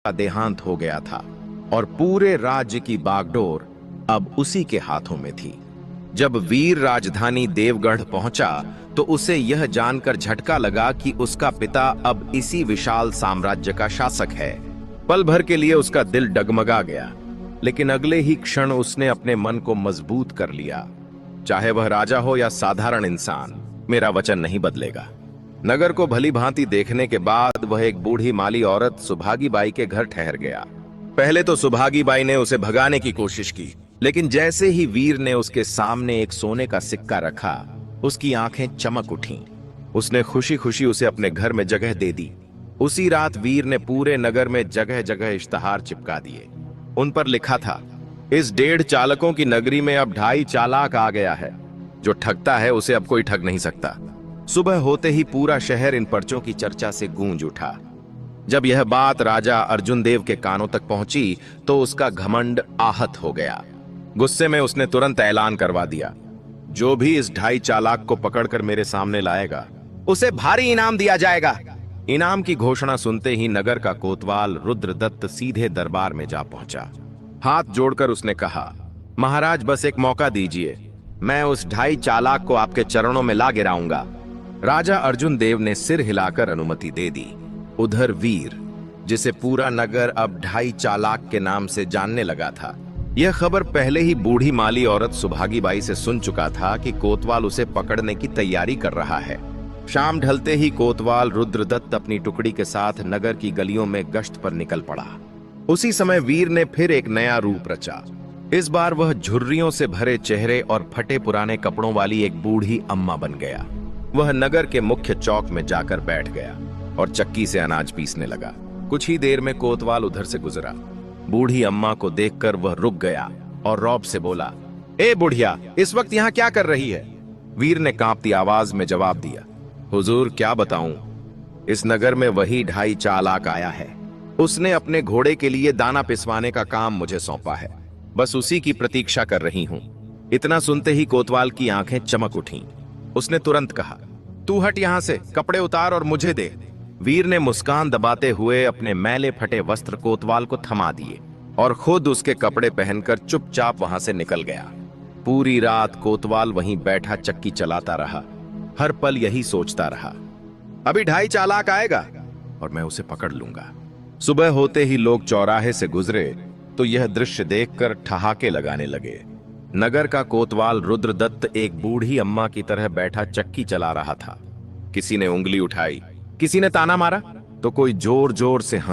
का देहांत हो गया था और पूरे राज्य की बागडोर अब उसी के हाथों में थी। जब वीर राजधानी देवगढ़ पहुंचा तो उसे यह जानकर झटका लगा कि उसका पिता अब इसी विशाल साम्राज्य का शासक है। पल भर के लिए उसका दिल डगमगा गया, लेकिन अगले ही क्षण उसने अपने मन को मजबूत कर लिया। चाहे वह राजा हो या साधारण इंसान, मेरा वचन नहीं बदलेगा। नगर को भली भांति देखने के बाद वह एक बूढ़ी माली औरत सुभागी बाई के घर ठहर गया। पहले तो सुभागी बाई ने उसे भगाने की कोशिश की, लेकिन जैसे ही वीर ने उसके सामने एक सोने का सिक्का रखा, उसकी आंखें चमक उठीं। उसने खुशी खुशी उसे अपने घर में जगह दे दी। उसी रात वीर ने पूरे नगर में जगह जगह इश्तहार चिपका दिए। उन पर लिखा था, इस 1.5 चालकों की नगरी में अब 2.5 चालाक आ गया है। जो ठगता है उसे अब कोई ठग नहीं सकता। सुबह होते ही पूरा शहर इन पर्चों की चर्चा से गूंज उठा। जब यह बात राजा अर्जुन देव के कानों तक पहुंची तो उसका घमंड आहत हो गया। गुस्से में उसने तुरंत ऐलान करवा दिया, जो भी इस 2.5 चालाक को पकड़कर मेरे सामने लाएगा उसे भारी इनाम दिया जाएगा। इनाम की घोषणा सुनते ही नगर का कोतवाल रुद्रदत्त सीधे दरबार में जा पहुंचा। हाथ जोड़कर उसने कहा, महाराज बस एक मौका दीजिए, मैं उस 2.5 चालाक को आपके चरणों में ला गिराऊंगा। राजा अर्जुन देव ने सिर हिलाकर अनुमति दे दी। उधर वीर, जिसे पूरा नगर अब 2.5 चालाक के नाम से जानने लगा था, यह खबर पहले ही बूढ़ी माली औरत सुभागी बाई से सुन चुका था कि कोतवाल उसे पकड़ने की तैयारी कर रहा है। शाम ढलते ही कोतवाल रुद्रदत्त अपनी टुकड़ी के साथ नगर की गलियों में गश्त पर निकल पड़ा। उसी समय वीर ने फिर एक नया रूप रचा। इस बार वह झुर्रियों से भरे चेहरे और फटे पुराने कपड़ों वाली एक बूढ़ी अम्मा बन गया। वह नगर के मुख्य चौक में जाकर बैठ गया और चक्की से अनाज पीसने लगा। कुछ ही देर में कोतवाल उधर से गुजरा। बूढ़ी अम्मा को देखकर वह रुक गया और रौब से बोला, ए बुढ़िया, इस वक्त यहाँ क्या कर रही है? वीर ने कांपती आवाज में जवाब दिया, हुजूर क्या बताऊं, इस नगर में वही 2.5 चालाक आया है। उसने अपने घोड़े के लिए दाना पिसवाने का काम मुझे सौंपा है, बस उसी की प्रतीक्षा कर रही हूं। इतना सुनते ही कोतवाल की आंखें चमक उठीं। उसने तुरंत कहा, तू हट यहां से, कपड़े उतार और मुझे दे। वीर ने मुस्कान दबाते हुए अपने मैले फटे वस्त्र कोतवाल को थमा दिए और खुद उसके कपड़े पहनकर चुपचाप वहां से निकल गया। पूरी रात कोतवाल वहीं बैठा चक्की चलाता रहा। हर पल यही सोचता रहा, अभी 2.5 चालाक आएगा और मैं उसे पकड़ लूंगा। सुबह होते ही लोग चौराहे से गुजरे तो यह दृश्य देखकर ठहाके लगाने लगे। नगर का कोतवाल रुद्रदत्त एक बूढ़ी अम्मा की तरह बैठा चक्की चला रहा था। किसी ने उंगली उठाई, किसी ने ताना मारा, तो कोई जोर जोर से हंस